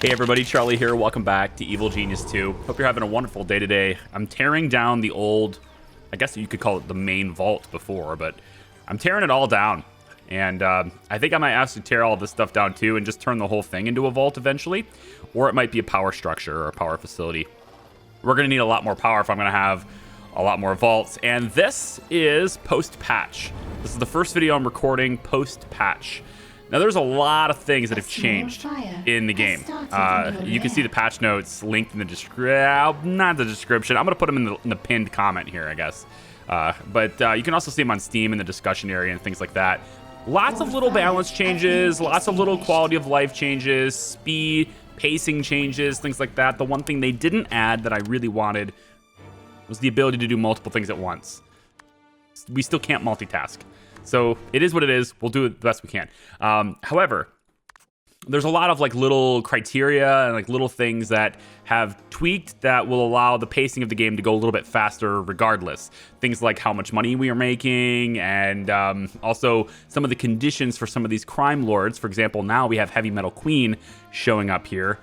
Hey everybody, Charlie here. Welcome back to Evil Genius 2. Hope you're having a wonderful day today. I'm tearing down the old, I guess you could call it the main vault before, but I'm tearing it all down. And I think I might actually tear all this stuff down too and just turn the whole thing into a vault eventually. Or it might be a power structure or a power facility. We're going to need a lot more power if I'm going to have a lot more vaults. And this is post-patch. This is the first video I'm recording post-patch. Now, there's a lot of things that have changed in the game. You can see the patch notes linked in the description. Not the description. I'm going to put them in the pinned comment here, I guess. But you can also see them on Steam in the discussion area and things like that. Lots of little balance changes, lots of little quality of life changes, speed, pacing changes, things like that. The one thing they didn't add that I really wanted was the ability to do multiple things at once. We still can't multitask. So it is what it is. We'll do it the best we can. However, there's a lot of like little criteria and like little things that have tweaked that will allow the pacing of the game to go a little bit faster regardless. Things like how much money we are making and also some of the conditions for some of these crime lords. For example, now we have Heavy Metal Queen showing up here.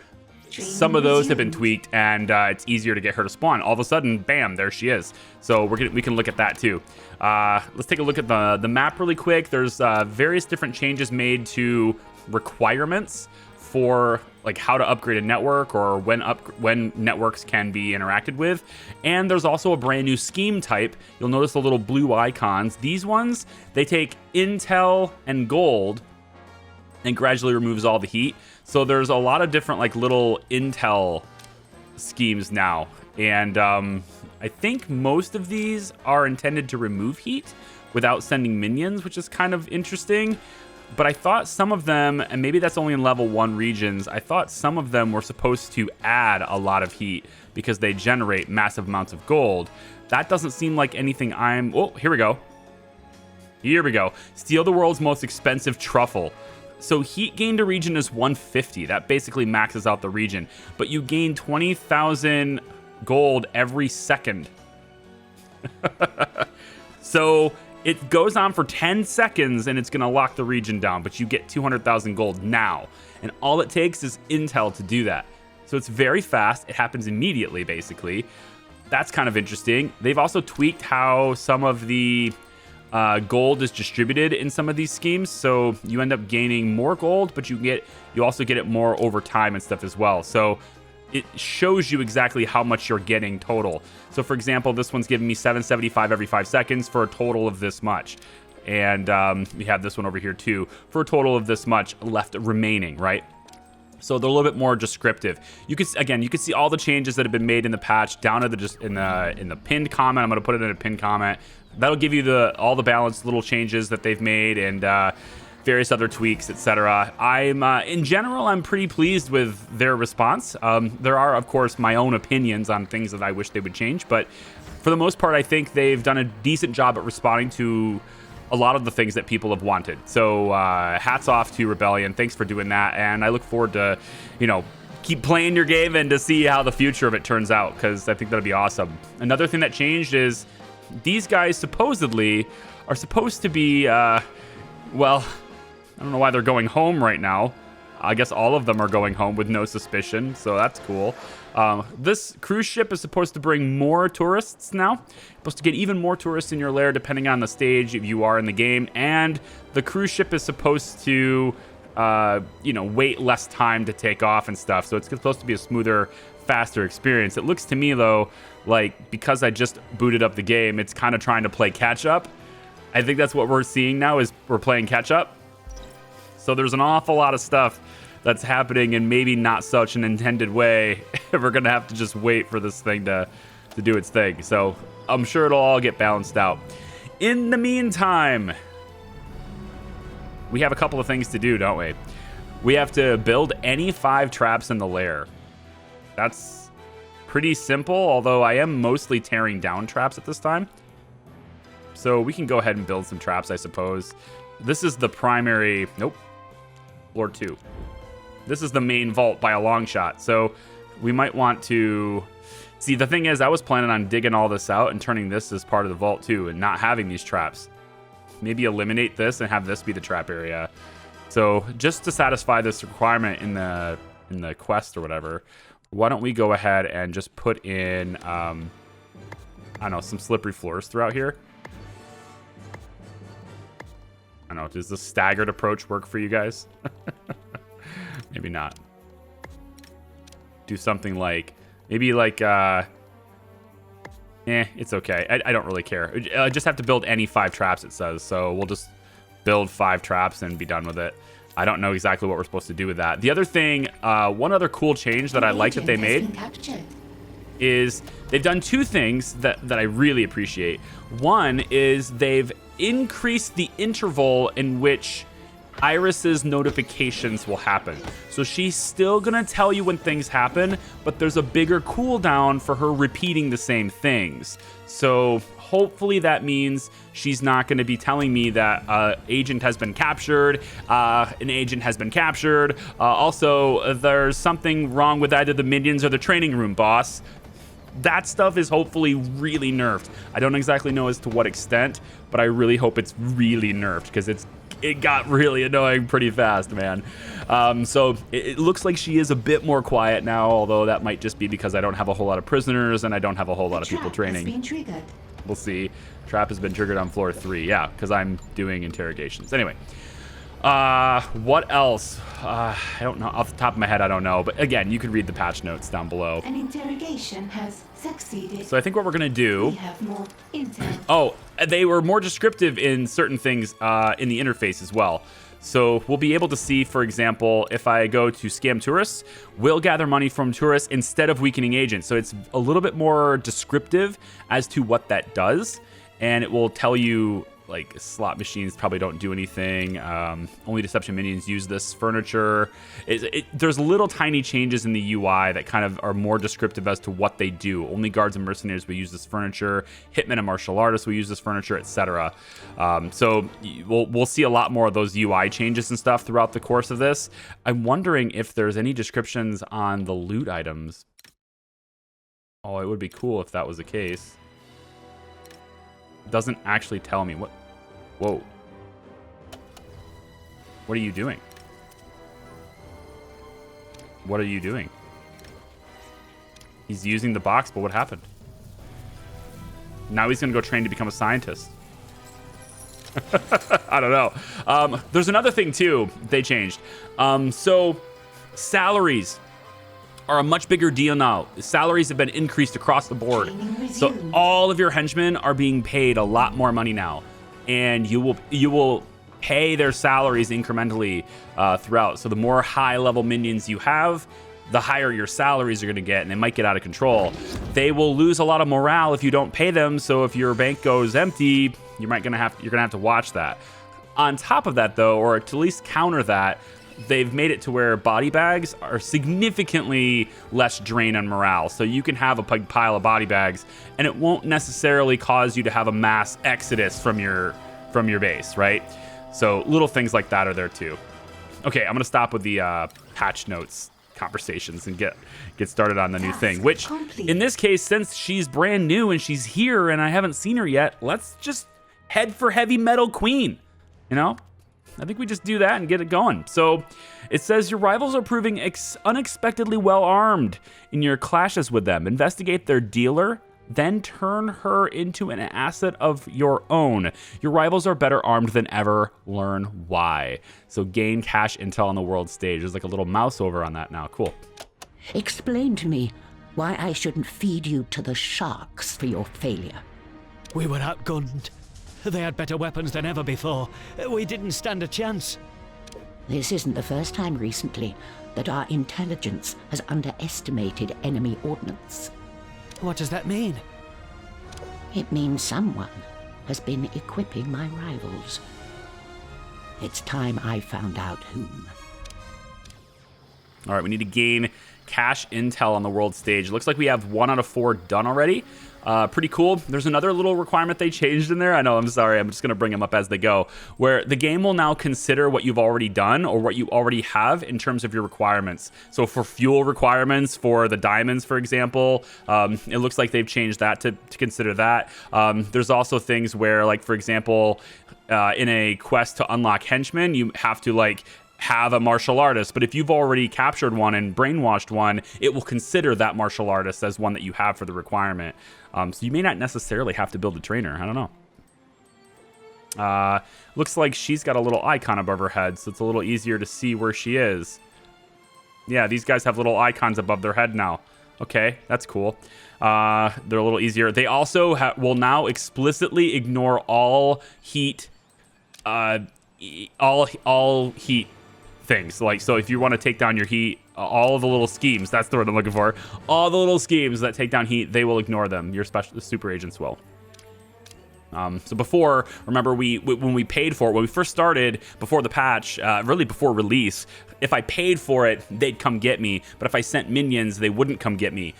Some of those have been tweaked, and it's easier to get her to spawn. All of a sudden, bam, there she is. So we can look at that too. Let's take a look at the map really quick. There's various different changes made to requirements for like how to upgrade a network or when networks can be interacted with. And there's also a brand new scheme type. You'll notice the little blue icons. These ones, they take intel and gold and gradually removes all the heat. So there's a lot of different like little intel schemes now. And I think most of these are intended to remove heat without sending minions, which is kind of interesting. But I thought some of them, and maybe that's only in level 1 regions, I thought some of them were supposed to add a lot of heat because they generate massive amounts of gold. That doesn't seem like anything oh, here we go. Here we go. Steal the world's most expensive truffle. So heat gain to region is 150. That basically maxes out the region. But you gain 20,000 gold every second. So it goes on for 10 seconds and it's going to lock the region down. But you get 200,000 gold now. And all it takes is intel to do that. So it's very fast. It happens immediately, basically. That's kind of interesting. They've also tweaked how some of the gold is distributed in some of these schemes, so you end up gaining more gold, but you also get it more over time and stuff as well. So it shows you exactly how much you're getting total. So for example, this one's giving me 775 every 5 seconds for a total of this much. And we have this one over here too for a total of this much left remaining, right? So they're a little bit more descriptive. You can see all the changes that have been made in the patch down in the pinned comment. I'm going to put it in a pinned comment. That'll give you all the balanced little changes that they've made and various other tweaks, etc. In general, I'm pretty pleased with their response. There are, of course, my own opinions on things that I wish they would change, but for the most part, I think they've done a decent job at responding to a lot of the things that people have wanted. So hats off to Rebellion. Thanks for doing that. And I look forward to, keep playing your game and to see how the future of it turns out, because I think that'll be awesome. Another thing that changed is these guys supposedly are supposed to be, well, I don't know why they're going home right now. I guess all of them are going home with no suspicion, so that's cool. This cruise ship is supposed to bring more tourists now. Supposed to get even more tourists in your lair depending on the stage you are in the game. And the cruise ship is supposed to, wait less time to take off and stuff. So it's supposed to be a smoother, faster experience. It looks to me, though, like because I just booted up the game, it's kind of trying to play catch up. I think that's what we're seeing now is we're playing catch up. So there's an awful lot of stuff that's happening in maybe not such an intended way. We're going to have to just wait for this thing to do its thing. So I'm sure it'll all get balanced out. In the meantime, we have a couple of things to do, don't we? We have to build any 5 traps in the lair. That's pretty simple, although I am mostly tearing down traps at this time. So we can go ahead and build some traps, I suppose. This is the primary... Nope. Floor 2. This is the main vault by a long shot. So we might want to... See, the thing is, I was planning on digging all this out and turning this as part of the vault too and not having these traps. Maybe eliminate this and have this be the trap area. So just to satisfy this requirement in in the quest or whatever. Why don't we go ahead and just put in, I don't know, some slippery floors throughout here? I don't know, does the staggered approach work for you guys? Maybe not. Do something like, maybe like, it's okay. I don't really care. I just have to build any 5 traps, it says. So we'll just build 5 traps and be done with it. I don't know exactly what we're supposed to do with that. The other thing, one other cool change that I like that they made is they've done 2 things that I really appreciate. One is they've increased the interval in which Iris's notifications will happen. So she's still gonna tell you when things happen, but there's a bigger cooldown for her repeating the same things. So hopefully that means she's not gonna be telling me that agent has been captured, an agent has been captured. Also, there's something wrong with either the minions or the training room, boss. That stuff is hopefully really nerfed. I don't exactly know as to what extent, but I really hope it's really nerfed because it got really annoying pretty fast, man. So it looks like she is a bit more quiet now, although that might just be because I don't have a whole lot of prisoners and I don't have a whole lot of people training. We'll see. Trap has been triggered on floor 3. Yeah, because I'm doing interrogations. Anyway. What else? I don't know. Off the top of my head, I don't know. But again, you can read the patch notes down below. An interrogation has succeeded. So I think what we're going to do... We have more intel. Oh, they were more descriptive in certain things in the interface as well. So we'll be able to see, for example, if I go to scam tourists, we'll gather money from tourists instead of weakening agents. So it's a little bit more descriptive as to what that does. And it will tell you... like slot machines probably don't do anything. Only deception minions use this furniture. There's little tiny changes in the UI that kind of are more descriptive as to what they do. Only guards and mercenaries will use this furniture. Hitmen and martial artists will use this furniture, etc. So we'll see a lot more of those UI changes and stuff throughout the course of this. I'm wondering if there's any descriptions on the loot items. Oh, it would be cool if that was the case. Doesn't actually tell me what. Whoa. What are you doing? What are you doing? He's using the box, but what happened? Now he's gonna go train to become a scientist. I don't know. There's another thing too they changed. So salaries are a much bigger deal now. Salaries have been increased across the board. So all of your henchmen are being paid a lot more money now. And you will pay their salaries incrementally throughout. So the more high-level minions you have, the higher your salaries are going to get, and they might get out of control. They will lose a lot of morale if you don't pay them. So if your bank goes empty, you're gonna have to watch that. On top of that, though, or to at least counter that, they've made it to where body bags are significantly less drain on morale. So you can have a pile of body bags and it won't necessarily cause you to have a mass exodus from your base, right? So little things like that are there too. Okay, I'm gonna stop with the patch notes conversations and get started on the new thing, which in this case, since she's brand new and she's here and I haven't seen her yet, let's just head for Heavy Metal Queen, you know? I think we just do that and get it going. So it says your rivals are proving unexpectedly well armed in your clashes with them. Investigate their dealer, then turn her into an asset of your own. Your rivals are better armed than ever. Learn why. So gain cash intel on the world stage. There's like a little mouse over on that now. Cool. Explain to me why I shouldn't feed you to the sharks for your failure. We were outgunned. They had better weapons than ever before. We didn't stand a chance. This isn't the first time recently that our intelligence has underestimated enemy ordnance. What does that mean? It means someone has been equipping my rivals. It's time I found out whom. All right, we need to gain cache intel on the world stage. Looks like we have 1 out of 4 done already. Pretty cool. There's another little requirement they changed in there. I know, I'm sorry. I'm just going to bring them up as they go. Where the game will now consider what you've already done or what you already have in terms of your requirements. So for fuel requirements, for the diamonds, for example, it looks like they've changed that to consider that. There's also things where, like, for example, in a quest to unlock henchmen, you have to, like, have a martial artist, but if you've already captured one and brainwashed one, it will consider that martial artist as one that you have for the requirement. So you may not necessarily have to build a trainer. I don't know. Looks like she's got a little icon above her head, so it's a little easier to see where she is. Yeah, these guys have little icons above their head now. Okay, that's cool. They're a little easier. They also will now explicitly ignore all heat, all heat things. Like, so if you want to take down your heat, all of the little schemes, that's the word I'm looking for. All the little schemes that take down heat, they will ignore them. Your the super agents will. So before, remember, when we paid for it, when we first started, before the patch, really before release, if I paid for it, they'd come get me. But if I sent minions, they wouldn't come get me.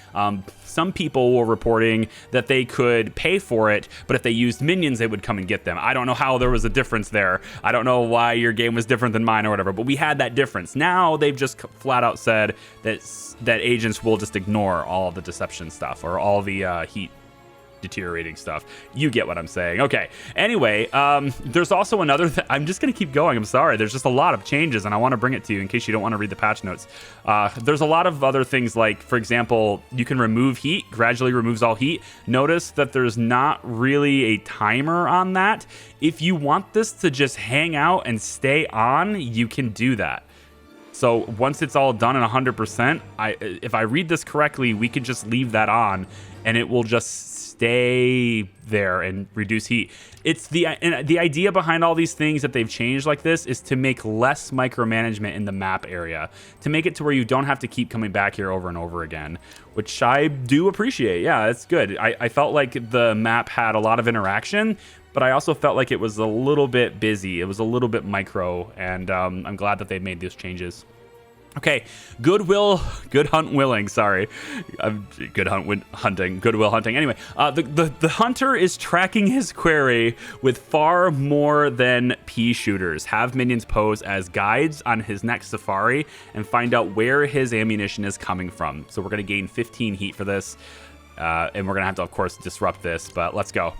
Some people were reporting that they could pay for it, but if they used minions, they would come and get them. I don't know how there was a difference there. I don't know why your game was different than mine or whatever, but we had that difference. Now they've just flat out said that agents will just ignore all the deception stuff or all the heat deteriorating stuff. You get what I'm saying. Okay. Anyway, there's also another I'm just going to keep going. I'm sorry. There's just a lot of changes, and I want to bring it to you in case you don't want to read the patch notes. There's a lot of other things like, for example, you can remove heat, gradually removes all heat. Notice that there's not really a timer on that. If you want this to just hang out and stay on, you can do that. So once it's all done and 100%, if I read this correctly, we can just leave that on and it will just stay there and reduce heat. It's the idea behind all these things that they've changed like this is to make less micromanagement in the map area, to make it to where you don't have to keep coming back here over and over again, which I do appreciate. Yeah, that's good. I felt like the map had a lot of interaction, but I also felt like it was a little bit busy. It was a little bit micro, and I'm glad that they made those changes. Okay, Good Hunt Willing, sorry. Goodwill Hunting. Anyway, the hunter is tracking his quarry with far more than pea shooters. Have minions pose as guides on his next safari and find out where his ammunition is coming from. So we're going to gain 15 heat for this, and we're going to have to, of course, disrupt this, but let's go.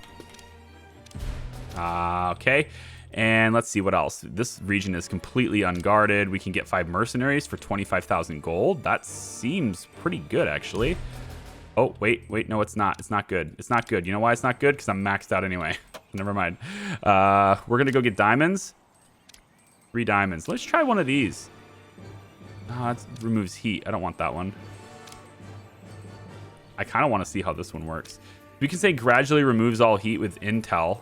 Okay. And let's see what else. This region is completely unguarded. We can get 5 mercenaries for 25,000 gold. That seems pretty good, actually. Oh, wait, no, it's not. It's not good. It's not good. You know why it's not good? Because I'm maxed out anyway. Never mind. We're going to go get diamonds. 3 diamonds. Let's try one of these. Oh, that removes heat. I don't want that one. I kind of want to see how this one works. We can say gradually removes all heat with intel.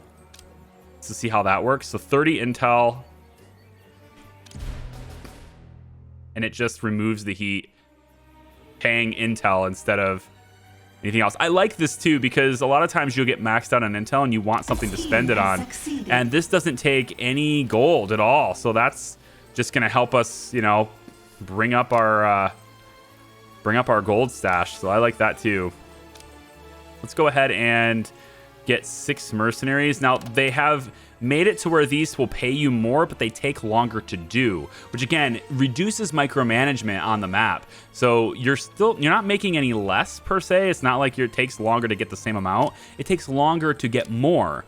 To see how that works. So 30 intel. And it just removes the heat. Paying intel instead of anything else. I like this too because a lot of times you'll get maxed out on intel and you want something to spend it on. And this doesn't take any gold at all. So that's just going to help us, you know, bring up our gold stash. So I like that too. Let's go ahead and get 6 mercenaries. Now, they have made it to where these will pay you more, but they take longer to do, which again reduces micromanagement on the map. So you're not making any less per se. It's not like it takes longer to get the same amount. It takes longer to get more,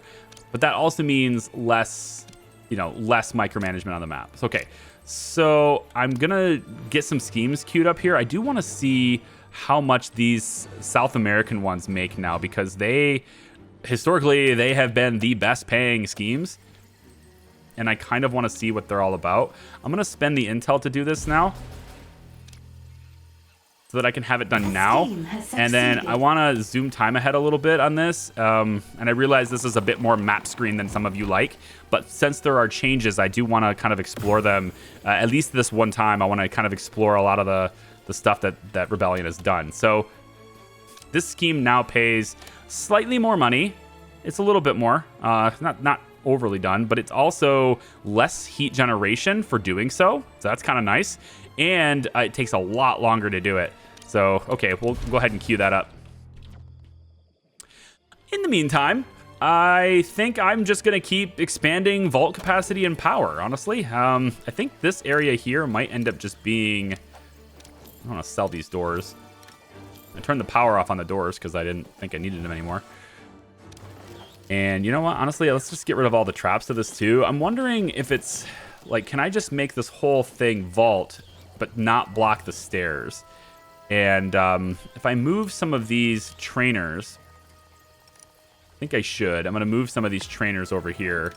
but that also means less micromanagement on the map. So, okay, so I'm gonna get some schemes queued up here. I do want to see how much these South American ones make now, because historically, they have been the best paying schemes. And I kind of want to see what they're all about. I'm going to spend the intel to do this now. So that I can have it done now. And then I want to zoom time ahead a little bit on this. And I realize this is a bit more map screen than some of you like. But since there are changes, I do want to kind of explore them. At least this one time, I want to kind of explore a lot of the stuff that Rebellion has done. So this scheme now pays slightly more money. It's a little bit more, not overly done, but it's also less heat generation for doing so. So that's kind of nice. And it takes a lot longer to do it. So, okay, we'll go ahead and queue that up. In the meantime, I think I'm just going to keep expanding vault capacity and power, honestly. I think this area here might end up just being... I want to sell these doors. I turned the power off on the doors because I didn't think I needed them anymore. And you know what? Honestly, let's just get rid of all the traps to this too. I'm wondering if it's Like, can I just make this whole thing vault, but not block the stairs? And if I move some of these trainers, I think I should. I'm going to move some of these trainers over here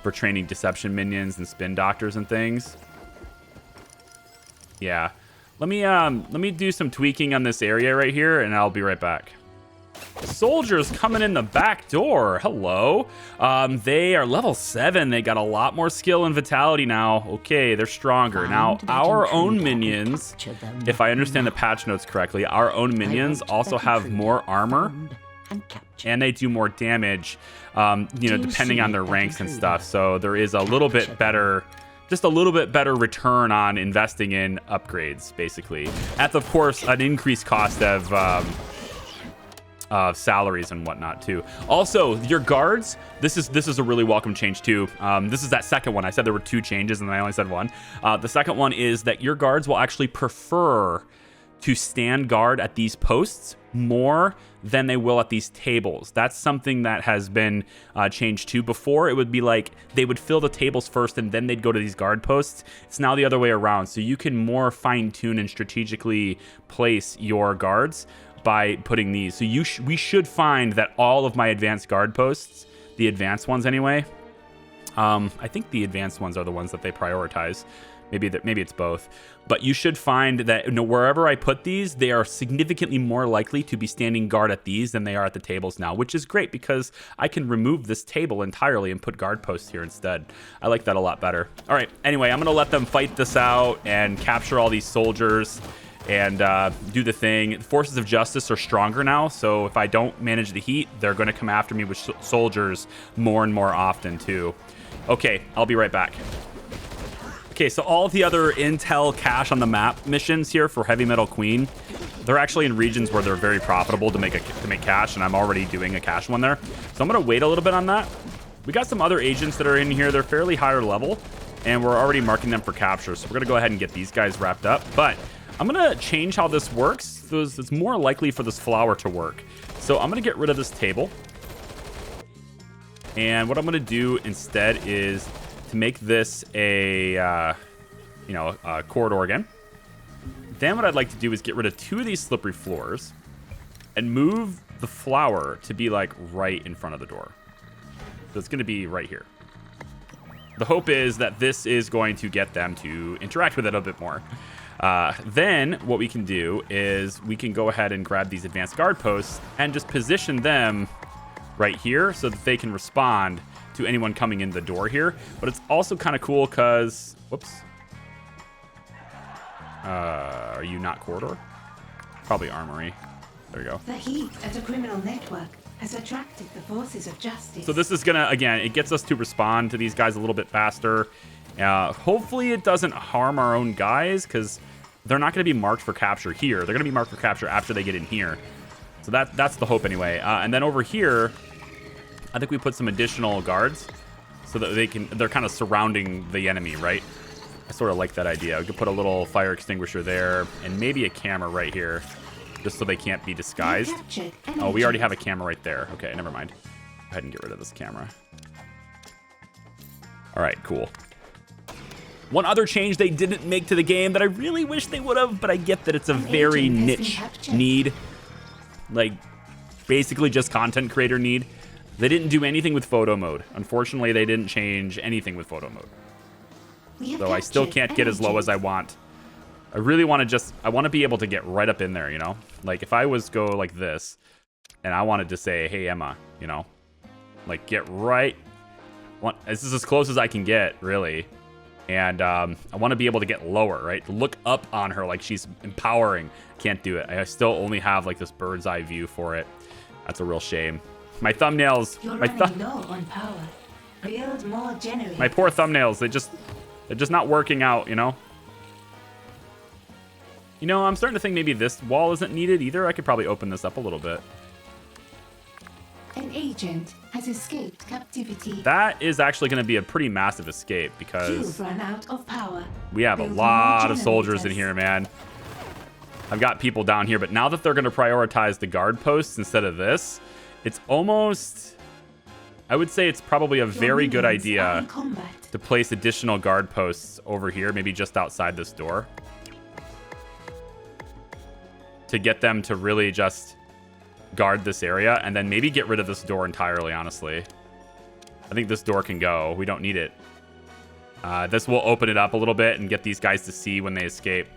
for training deception minions and spin doctors and things. Yeah. Let me do some tweaking on this area right here, and I'll be right back. Soldiers coming in the back door. Hello. They are level 7. They got a lot more skill and vitality now. Okay, they're stronger. Now, our own minions, if I understand the patch notes correctly, our own minions also have more armor, and they do more damage, you know, depending on their ranks and stuff. So there is a little bit better, just a little bit better return on investing in upgrades, basically. At, of course, an increased cost of salaries and whatnot too. Also, your guards, this is a really welcome change too. This is that second one. I said there were 2 changes and I only said 1. The second one is that your guards will actually prefer to stand guard at these posts more than they will at these tables. That's something that has been changed too. Before, it would be like they would fill the tables first and then they'd go to these guard posts. It's now the other way around. So you can more fine tune and strategically place your guards by putting these. So we should find that all of my advanced guard posts, the advanced ones anyway, I think the advanced ones are the ones that they prioritize. Maybe it's both. But you should find that, you know, wherever I put these, they are significantly more likely to be standing guard at these than they are at the tables now, which is great because I can remove this table entirely and put guard posts here instead. I like that a lot better. All right, anyway, I'm going to let them fight this out and capture all these soldiers and do the thing. Forces of justice are stronger now, so if I don't manage the heat, they're going to come after me with soldiers more and more often too. Okay, I'll be right back. Okay, so all of the other intel cache on the map missions here for Heavy Metal Queen, they're actually in regions where they're very profitable to make cache, and I'm already doing a cache one there. So I'm going to wait a little bit on that. We got some other agents that are in here. They're fairly higher level, and we're already marking them for capture. So we're going to go ahead and get these guys wrapped up. But I'm going to change how this works. So it's more likely for this flower to work. So I'm going to get rid of this table. And what I'm going to do instead is to make this a corridor again. Then what I'd like to do is get rid of 2 of these slippery floors and move the flower to be like right in front of the door. So it's going to be right here. The hope is that this is going to get them to interact with it a bit more. Then what we can do is we can go ahead and grab these advanced guard posts and just position them right here so that they can respond to anyone coming in the door here. But it's also kind of cool because, whoops. Are you not corridor? Probably armory. There you go. The heat at a criminal network has attracted the forces of justice. So this is gonna, again, it gets us to respond to these guys a little bit faster. Hopefully it doesn't harm our own guys because they're not gonna be marked for capture here. They're gonna be marked for capture after they get in here. So that's the hope anyway. And then over here, I think we put some additional guards so that they're kind of surrounding the enemy, right? I sort of like that idea. We could put a little fire extinguisher there and maybe a camera right here just so they can't be disguised. Oh, we already have a camera right there. Okay, never mind. Go ahead and get rid of this camera. All right, cool. One other change they didn't make to the game that I really wish they would have, but I get that it's a very niche need. Like, basically just content creator need. They didn't do anything with photo mode. Unfortunately, they didn't change anything with photo mode. So I still can't get as low as I want. I really want to I want to be able to get right up in there, you know? Like, if I was go like this, and I wanted to say, hey, Emma, you know? Like, get right... This is as close as I can get, really. And I want to be able to get lower, right? Look up on her like she's empowering. Can't do it. I still only have, like, this bird's eye view for it. That's a real shame. My thumbnails... You're running low on power. Build more generators. My poor thumbnails, they're just not working out, you know? You know, I'm starting to think maybe this wall isn't needed either. I could probably open this up a little bit. An agent has escaped captivity. That is actually going to be a pretty massive escape because You've run out of power. we have Build a more lot of soldiers in generators. here, man. I've got people down here, but now that they're going to prioritize the guard posts instead of this, it's almost I would say it's probably a very good minions are idea in combat. to place additional guard posts over here, maybe just outside this door, to get them to really just guard this area, and then maybe get rid of this door entirely, honestly. I think this door can go. We don't need it. This will open it up a little bit and get these guys to see when they escape.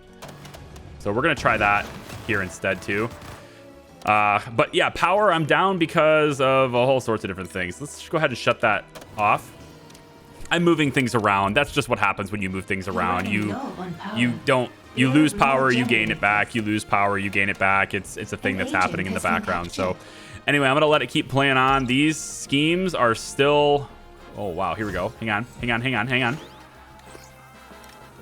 So we're going to try that here instead, too. But yeah, power, I'm down because of a whole sorts of different things. Let's just go ahead and shut that off. I'm moving things around. That's just what happens when you move things around. You lose power, you gain it back. You lose power, you gain it back. It's a thing that's happening in the background. So anyway, I'm going to let it keep playing on. These schemes are still... Oh, wow. Here we go. Hang on.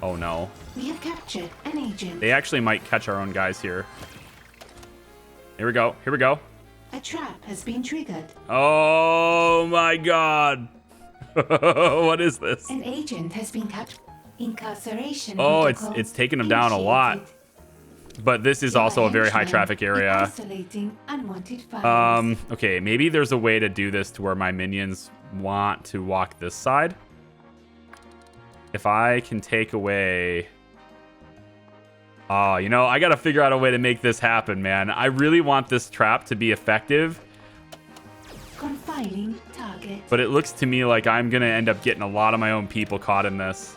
Oh, no. We have captured an agent. They actually might catch our own guys here. Here we go. A trap has been triggered. Oh, my God. What is this? An agent has been captured. Incarceration. Oh, protocol it's taken them down a lot. initiated. But this is also a very high traffic area. Isolating unwanted files. Okay, maybe there's a way to do this to where my minions want to walk this side. If I can take away... Oh, you know, I gotta figure out a way to make this happen, man. I really want this trap to be effective. Confining target. But it looks to me like I'm gonna end up getting a lot of my own people caught in this.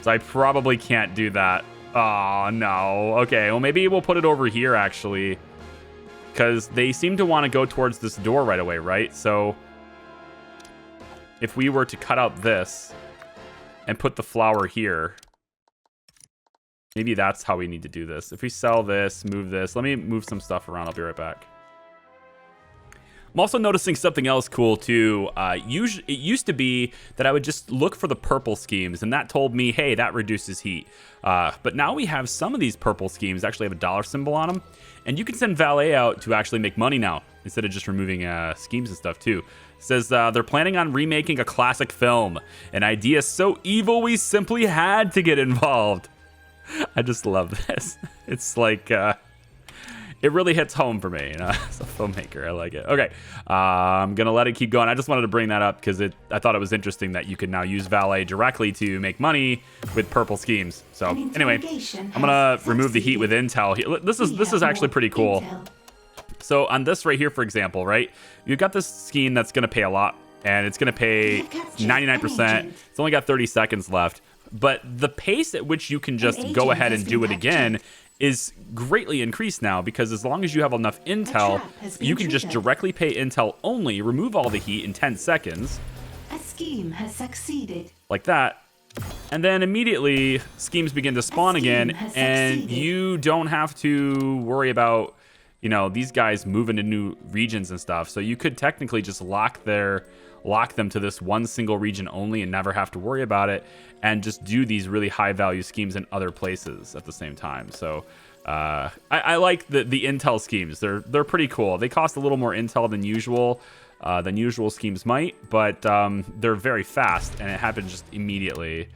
So I probably can't do that. Oh, no. Okay, well, maybe we'll put it over here, actually. Because they seem to want to go towards this door right away, right? So if we were to cut out this and put the flower here, maybe that's how we need to do this. If we sell this, move this. Let me move some stuff around. I'll be right back. I'm also noticing something else cool, too. It used to be that I would just look for the purple schemes, and that told me, hey, that reduces heat. But now we have some of these purple schemes actually have a dollar symbol on them, and you can send valet out to actually make money now, instead of just removing schemes and stuff, too. It says they're planning on remaking a classic film, an idea so evil we simply had to get involved. I just love this. It's like... it really hits home for me, you know, as a filmmaker. I like it. Okay, I'm gonna let it keep going. I just wanted to bring that up because I thought it was interesting that you can now use valet directly to make money with purple schemes. So anyway, I'm gonna remove the heat with intel. This is actually pretty cool. Intel. So on this right here, for example, right, you've got this scheme that's gonna pay a lot, and it's gonna pay 99%. It's only got 30 seconds left, but the pace at which you can just go ahead and do it again is greatly increased now, because as long as you have enough intel, you can just directly pay intel only, remove all the heat in 10 seconds. A scheme has succeeded. Like that. And then immediately schemes begin to spawn again, and you don't have to worry about, you know, these guys moving to new regions and stuff. So you could technically just lock them to this one single region only and never have to worry about it, and just do these really high value schemes in other places at the same time. So I like the intel schemes. They're pretty cool. They cost a little more intel than usual schemes might, but they're very fast, and it happens just immediately.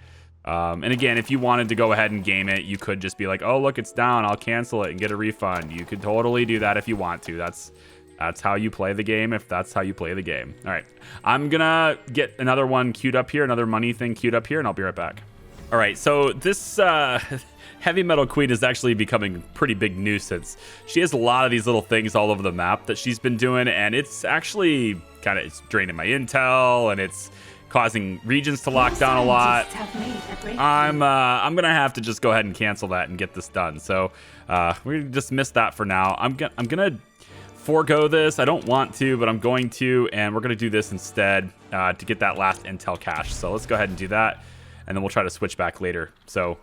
And again, if you wanted to go ahead and game it, you could just be like, oh, look, it's down, I'll cancel it and get a refund. You could totally do that if you want to. That's how you play the game, if that's how you play the game. All right, I'm gonna get another one queued up here, another money thing queued up here, and I'll be right back. All right, so this Heavy Metal Queen is actually becoming a pretty big nuisance. She has a lot of these little things all over the map that she's been doing, and it's actually it's draining my intel, and it's causing regions to lock down a lot. I'm gonna have to just go ahead and cancel that and get this done. So we're gonna just miss that for now. I'm gonna forego this. I don't want to, but I'm going to, and we're gonna do this instead to get that last intel cache. So let's go ahead and do that, and then we'll try to switch back later. So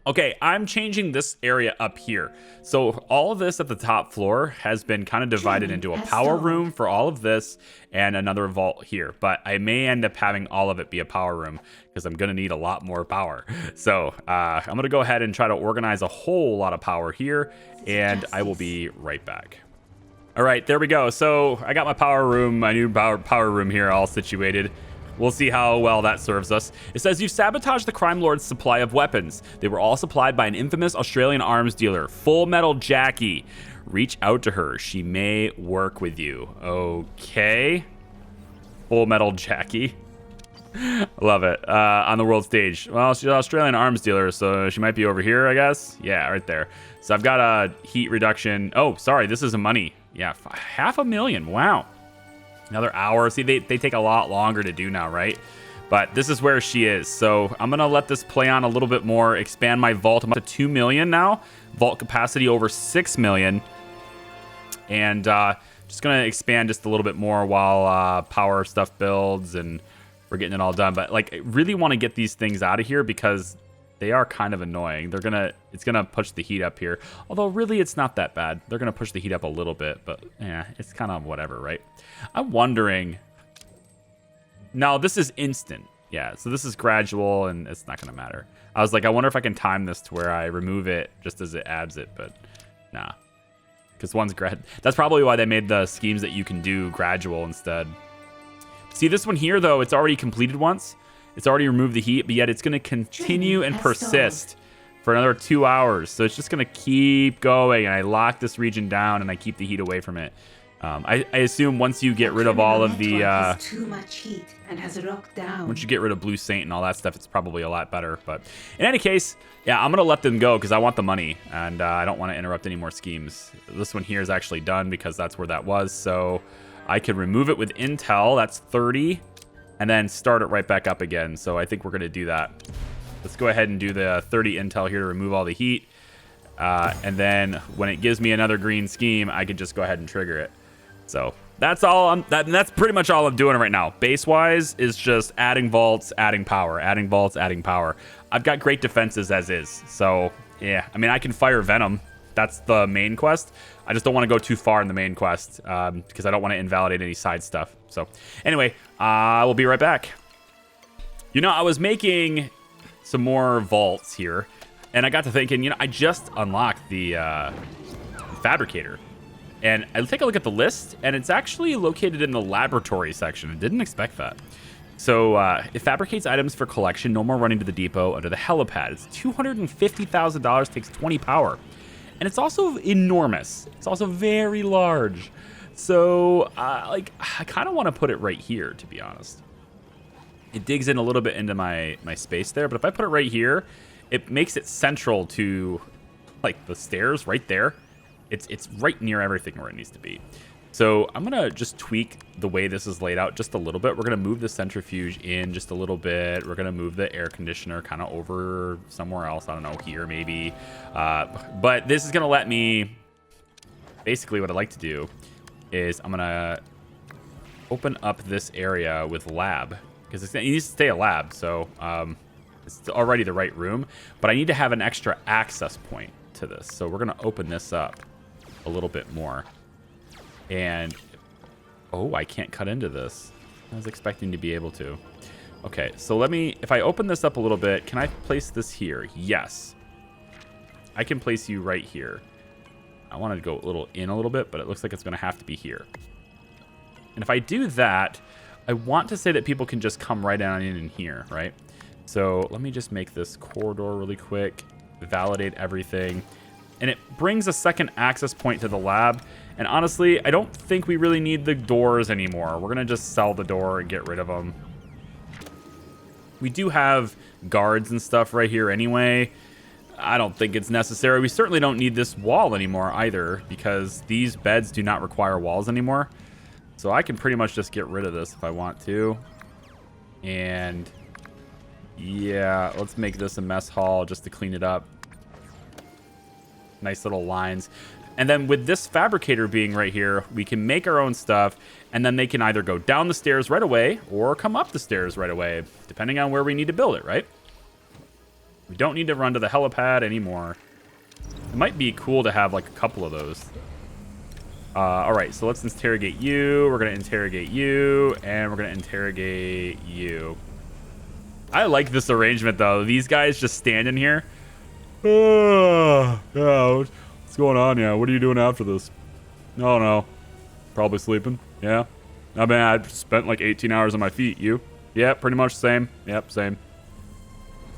okay, I'm changing this area up here. So all of this at the top floor has been kind of divided into a power room for all of this and another vault here. But I may end up having all of it be a power room because I'm going to need a lot more power. So I'm going to go ahead and try to organize a whole lot of power here, and I will be right back. All right, there we go. So I got my power room, my new power room here all situated. We'll see how well that serves us. It says, you've sabotaged the crime lord's supply of weapons. They were all supplied by an infamous Australian arms dealer, Full Metal Jackie. Reach out to her. She may work with you. Okay. Full Metal Jackie. Love it. On the world stage. Well, she's an Australian arms dealer, so she might be over here, I guess. Yeah, right there. So I've got a heat reduction. Oh, sorry, this is a money. Yeah, $500,000. Wow. Another hour. See, they take a lot longer to do now, right? But this is where she is. So I'm going to let this play on a little bit more, expand my vault. I'm up to 2 million now. Vault capacity over 6 million. And just going to expand just a little bit more while power stuff builds and we're getting it all done. But like, I really want to get these things out of here because they are kind of annoying. It's gonna push the heat up here. Although really it's not that bad. They're gonna push the heat up a little bit, but yeah, it's kind of whatever, right? I'm wondering. No, this is instant. Yeah, so this is gradual and it's not gonna matter. I was like, I wonder if I can time this to where I remove it just as it adds it, but nah. Because one's that's probably why they made the schemes that you can do gradual instead. See this one here though, it's already completed once. It's already removed the heat, but yet it's going to continue and persist for another 2 hours. So it's just going to keep going, and I lock this region down, and I keep the heat away from it. I assume once you get rid of all of the... too much heat and has locked down. Once you get rid of Blue Saint and all that stuff, it's probably a lot better. But in any case, yeah, I'm going to let them go because I want the money, and I don't want to interrupt any more schemes. This one here is actually done because that's where that was. So I could remove it with Intel. That's 30. And then start it right back up again. So I think we're going to do that. Let's go ahead and do the 30 intel here to remove all the heat. And then when it gives me another green scheme, I can just go ahead and trigger it. So that's all. That's pretty much all I'm doing right now. Base-wise is just adding vaults, adding power, adding vaults, adding power. I've got great defenses as is. So yeah, I mean, I can fire Venom. That's the main quest. I just don't want to go too far in the main quest because I don't want to invalidate any side stuff. So anyway, we'll be right back. You know, I was making some more vaults here, and I got to thinking, you know, I just unlocked the fabricator. And I take a look at the list, and it's actually located in the laboratory section. I didn't expect that. So it fabricates items for collection, no more running to the depot under the helipad. It's $250,000, takes 20 power. And it's also enormous. It's also very large. So, I kind of want to put it right here, to be honest. It digs in a little bit into my space there, but if I put it right here, it makes it central to, like, the stairs right there. It's right near everything where it needs to be. So I'm going to just tweak the way this is laid out just a little bit. We're going to move the centrifuge in just a little bit. We're going to move the air conditioner kind of over somewhere else. I don't know, here maybe. But this is going to let me... Basically what I'd like to do is I'm going to open up this area with lab. Because it needs to stay a lab, so it's already the right room. But I need to have an extra access point to this. So we're going to open this up a little bit more. And, oh, I can't cut into this. I was expecting to be able to. Okay, so let me, if I open this up a little bit, can I place this here? Yes. I can place you right here. I want to go in a little bit, but it looks like it's going to have to be here. And if I do that, I want to say that people can just come right down in here, right? So let me just make this corridor really quick, validate everything. And it brings a second access point to the lab. And honestly, I don't think we really need the doors anymore. We're going to just sell the door and get rid of them. We do have guards and stuff right here anyway. I don't think it's necessary. We certainly don't need this wall anymore either, because these beds do not require walls anymore. So I can pretty much just get rid of this if I want to. And yeah, let's make this a mess hall just to clean it up. Nice little lines. And then with this fabricator being right here, we can make our own stuff, and then they can either go down the stairs right away or come up the stairs right away, depending on where we need to build it, right? We don't need to run to the helipad anymore. It might be cool to have like a couple of those. All right, so let's interrogate you. We're going to interrogate you, and we're going to interrogate you. I like this arrangement, though. These guys just standing here. Yeah, what's going on? Yeah, what are you doing after this? No, probably sleeping. Yeah, I mean, I spent like 18 hours on my feet. You? Yeah, pretty much same. Yep, same.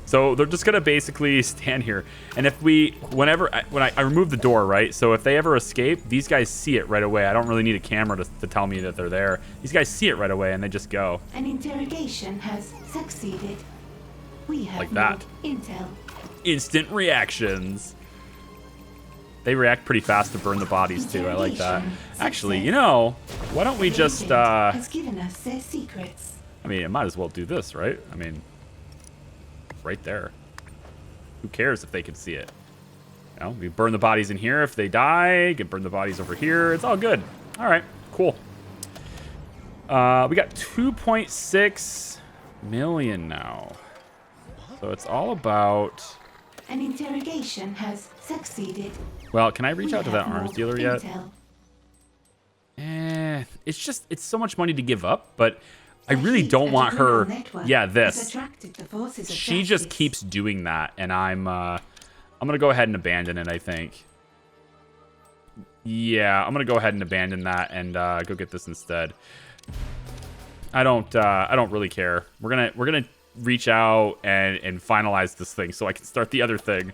So they're just gonna basically stand here, and if when I remove the door, right? So if they ever escape, these guys see it right away. I don't really need a camera to tell me that they're there. These guys see it right away, and they just go. An interrogation has succeeded. We have Like that. more intel. Instant reactions. They react pretty fast to burn the bodies too. I like that. Actually, you know, why don't we just? Has given us their secrets. I mean, it might as well do this, right? I mean, right there. Who cares if they can see it? You know, we burn the bodies in here. If they die, can burn the bodies over here. It's all good. All right, cool. We got 2.6 million now. So it's all about. An interrogation has succeeded. Well, can I reach We out to that have arms more dealer yet? intel. It's so much money to give up, but I The really heat don't at want the her. neural network Yeah, has this. attracted the forces of She just justice. keeps doing that, and I'm gonna go ahead and abandon it. I think. Yeah, I'm gonna go ahead and abandon that and go get this instead. I don't really care. We're gonna reach out and finalize this thing so I can start the other thing.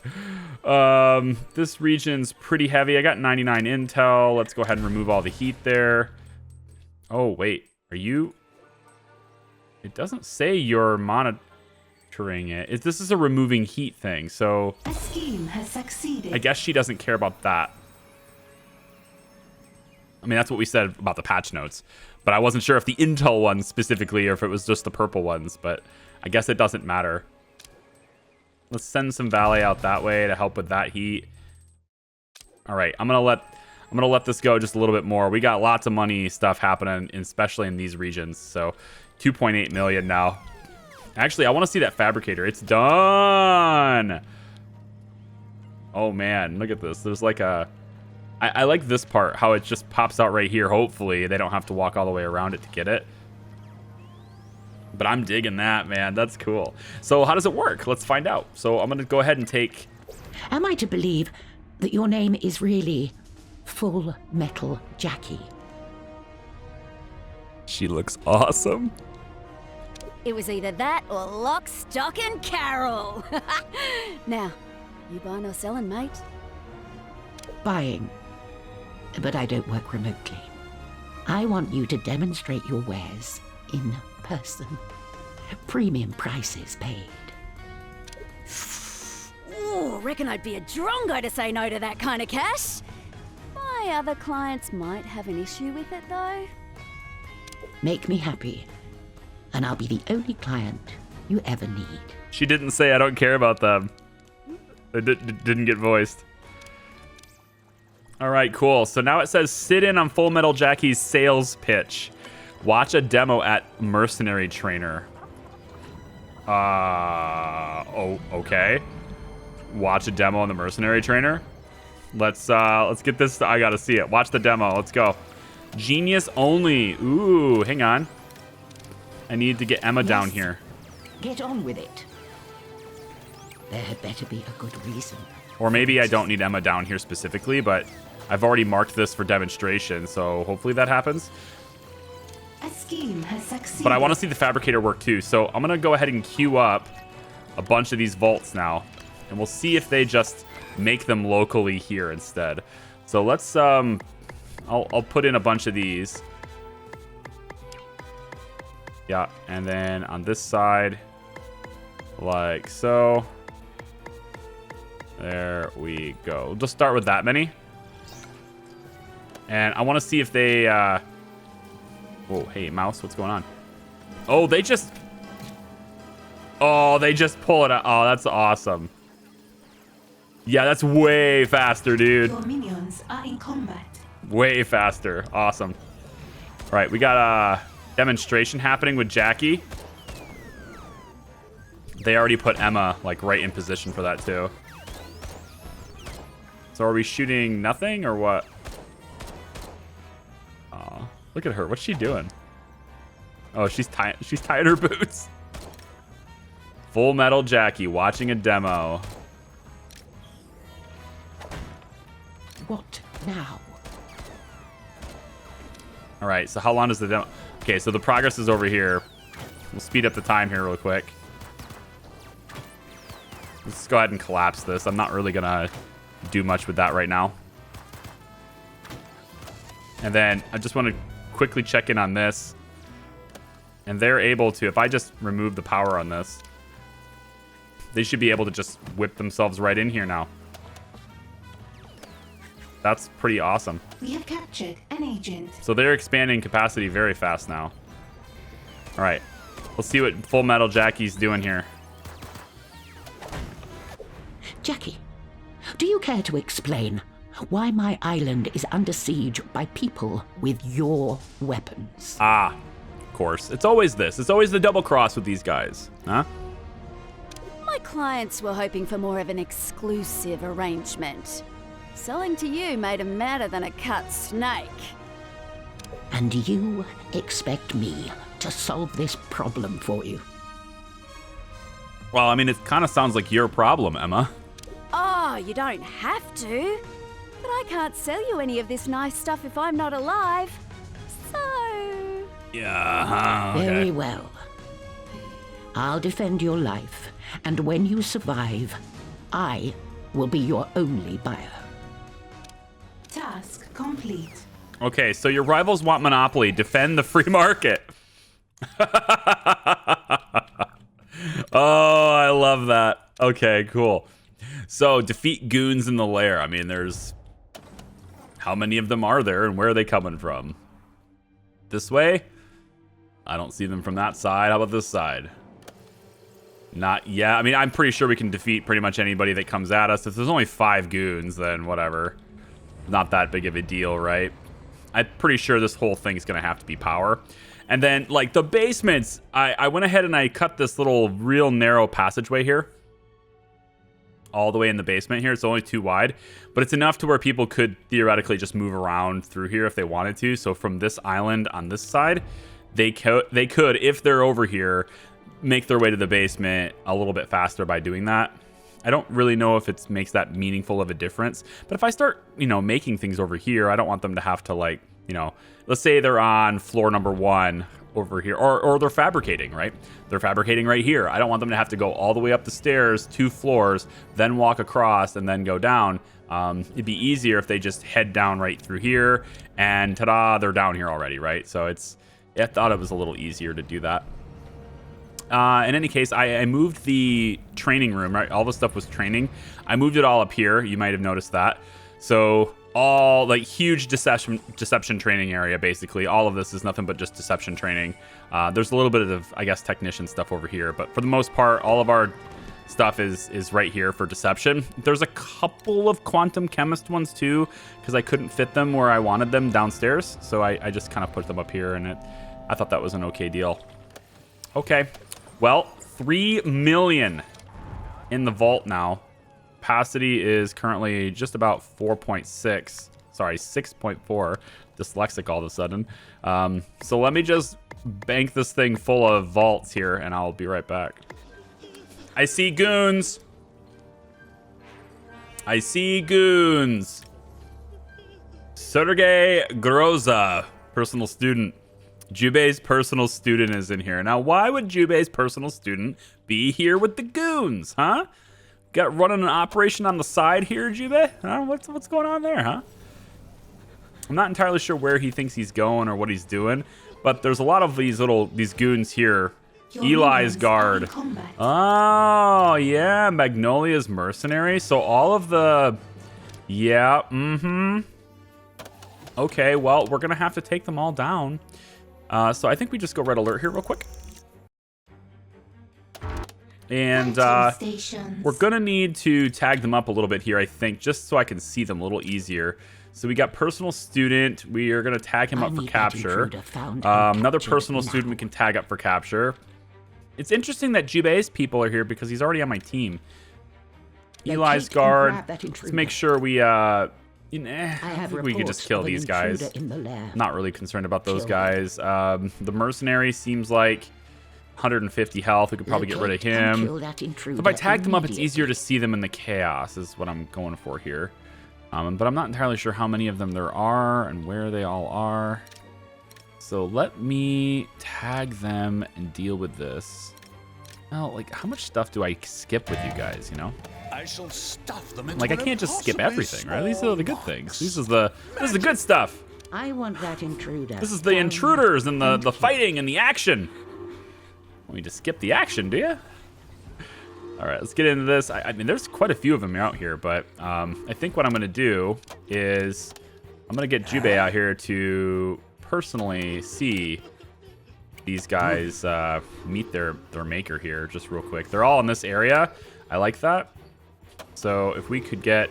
This region's pretty heavy. I got 99 intel. Let's go ahead and remove all the heat there. Oh wait, are you? It doesn't say you're monitoring it. This is a removing heat thing, so A scheme has succeeded. I guess she doesn't care about that. I mean, that's what we said about the patch notes, but I wasn't sure if the intel ones specifically or if it was just the purple ones, but I guess it doesn't matter. Let's send some valet out that way to help with that heat. All right, I'm gonna let this go just a little bit more. We got lots of money stuff happening, especially in these regions. So 2.8 million now. Actually, I want to see that fabricator. It's done. Oh man, look at this. There's like a. I like this part, how it just pops out right here. Hopefully, they don't have to walk all the way around it to get it. But I'm digging that, man. That's cool. So how does it work? Let's find out. So I'm going to go ahead and take... Am I to believe that your name is really Full Metal Jackie? She looks awesome. It was either that or lock, stock, and carol. Now, you buying or selling, mate? Buying. But I don't work remotely. I want you to demonstrate your wares in person. Premium prices paid. Ooh, reckon I'd be a drongo to say no to that kind of cash. My other clients might have an issue with it, though. Make me happy, and I'll be the only client you ever need. She didn't say I don't care about them. It didn't get voiced. All right, cool. So now it says sit in on Full Metal Jackie's sales pitch. Watch a demo at Mercenary Trainer. Oh, okay. Watch a demo on the Mercenary Trainer. Let's get this. I gotta see it. Watch the demo. Let's go. Genius only. Ooh, hang on. I need to get Emma down Yes. here. Get on with it. There had better be a good reason. Or maybe I don't need Emma down here specifically, but I've already marked this for demonstration, so hopefully that happens. A scheme has succeeded. But I want to see the fabricator work too, so I'm going to go ahead and queue up a bunch of these vaults now, and we'll see if they just make them locally here instead. So let's, I'll put in a bunch of these. Yeah, and then on this side, like so. There we go. We'll just start with that many. And I want to see if they... Whoa, hey, mouse, what's going on? Oh, they just... Oh, they just pull it out. Oh, that's awesome. Yeah, that's way faster, dude. Your minions are in combat. Way faster. Awesome. All right, we got a demonstration happening with Jackie. They already put Emma, like, right in position for that, too. So are we shooting nothing or what? Aw, look at her. What's she doing? Oh, she's tying her boots. Full Metal Jackie watching a demo. What now? All right, so how long does the demo... Okay, so the progress is over here. We'll speed up the time here real quick. Let's go ahead and collapse this. I'm not really gonna do much with that right now. And then I just want to quickly check in on this. And they're able to, if I just remove the power on this, they should be able to just whip themselves right in here now. That's pretty awesome. We have captured an agent. So they're expanding capacity very fast now. All right. Let's see what Full Metal Jackie's doing here. Jackie, do you care to explain why my island is under siege by people with your weapons? Ah, of course. It's always this. It's always the double cross with these guys. Huh? My clients were hoping for more of an exclusive arrangement. Selling to you made 'em madder than a cut snake. And you expect me to solve this problem for you? Well, I mean, it kind of sounds like your problem, Emma. Oh, you don't have to. But I can't sell you any of this nice stuff if I'm not alive. So... Yeah, okay. Very well. I'll defend your life, and when you survive, I will be your only buyer. Task complete. Okay, so your rivals want monopoly. Defend the free market. Oh, I love that. Okay, cool. So, defeat goons in the lair. I mean, there's... How many of them are there, and where are they coming from? This way? I don't see them from that side. How about this side? Not yet. I mean, I'm pretty sure we can defeat pretty much anybody that comes at us. If there's only 5 goons, then whatever. Not that big of a deal, right? I'm pretty sure this whole thing's going to have to be power. And then, like, the basements, I went ahead and I cut this little real narrow passageway here. All the way in the basement here. It's only 2 wide. But it's enough to where people could theoretically just move around through here if they wanted to. So from this island on this side, they could, if they're over here, make their way to the basement a little bit faster by doing that. I don't really know if it makes that meaningful of a difference. But if I start, you know, making things over here, I don't want them to have to, like, you know, let's say they're on floor number 1 over here, or they're fabricating, right? They're fabricating right here. I don't want them to have to go all the way up the stairs, 2 floors, then walk across and then go down. It'd be easier if they just head down right through here and ta-da, they're down here already, right? So I thought it was a little easier to do that. In any case, I moved the training room, right? All the stuff was training. I moved it all up here. You might have noticed that. So all, like, huge deception training area, basically. All of this is nothing but just deception training. There's a little bit of, I guess, technician stuff over here. But for the most part, all of our stuff is right here for deception. There's a couple of quantum chemist ones, too, because I couldn't fit them where I wanted them downstairs. So I just kind of put them up here, and I thought that was an okay deal. Okay. Well, 3 million in the vault now. Capacity is currently just about 4.6. Sorry, 6.4. Dyslexic all of a sudden. So let me just bank this thing full of vaults here, and I'll be right back. I see goons. I see goons. Sergey Groza, personal student. Jubei's personal student is in here. Now, why would Jubei's personal student be here with the goons, huh? Got running an operation on the side here, Jubei? Huh? What's going on there, huh? I'm not entirely sure where he thinks he's going or what he's doing, but there's a lot of these goons here. Eli's guard. Oh, yeah, Magnolia's mercenary. So all of the... Yeah, Okay, well, we're going to have to take them all down. So I think we just go red alert here real quick. And we're going to need to tag them up a little bit here, I think, just so I can see them a little easier. So we got personal student. We are going to tag him up for capture. Another personal student we can tag up for capture. It's interesting that Jubei's people are here because he's already on my team. Eli's guard. Let's make sure we... I think we could just kill these guys. Not really concerned about those guys. The mercenary seems like 150 health. We could probably get rid of him. So if I tag them up, it's easier to see them in the chaos is what I'm going for here. But I'm not entirely sure how many of them there are and where they all are. So let me tag them and deal with this. Well, like, how much stuff do I skip with you guys, you know? I shall stuff them into Like, I an can't just skip impossibly everything, right? These are the good small things. box. This is the good stuff. I want that intruder. This is the intruders and the fighting and the action. Want me to skip the action, do you? All right, let's get into this. I mean, there's quite a few of them out here, but I think what I'm going to do is I'm going to get Jubei out here to personally see these guys meet their maker here just real quick. They're all in this area. I like that. So if we could get...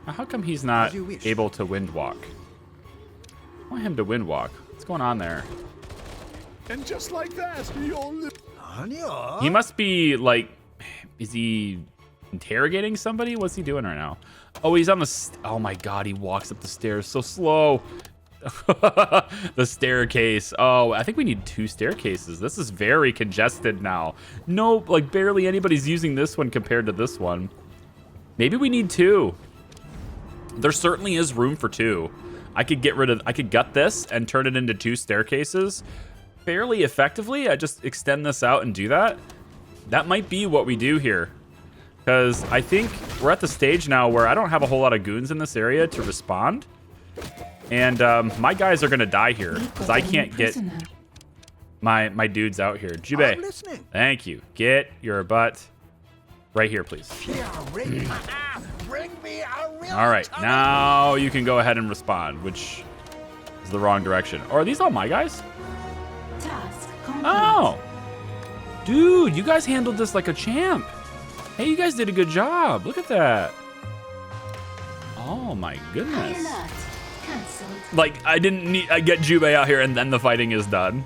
How come he's not able to wind walk? I want him to wind walk. What's going on there? And just like that, you're He must be like... Is he interrogating somebody? What's he doing right now? Oh, he's on the... Oh my god, he walks up the stairs so slow. The staircase. Oh, I think we need 2 staircases. This is very congested now. No, like barely anybody's using this one compared to this one. Maybe we need 2. There certainly is room for 2. I could gut this and turn it into 2 staircases fairly effectively. I just extend this out and do that. That might be what we do here. Because I think we're at the stage now where I don't have a whole lot of goons in this area to respond. And my guys are going to die here because I can't get my dudes out here. Jubei, thank you. Get your butt right here, please. All right, now you can go ahead and respond, which is the wrong direction. Or are these all my guys? Task complete. Oh. Dude, you guys handled this like a champ. Hey, you guys did a good job. Look at that. Oh my goodness. Alert. Cancelled. Like, I get Jubei out here and then the fighting is done.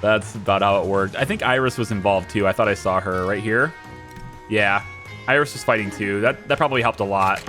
That's about how it worked. I think Iris was involved too. I thought I saw her right here. Yeah, Iris was fighting too. That probably helped a lot.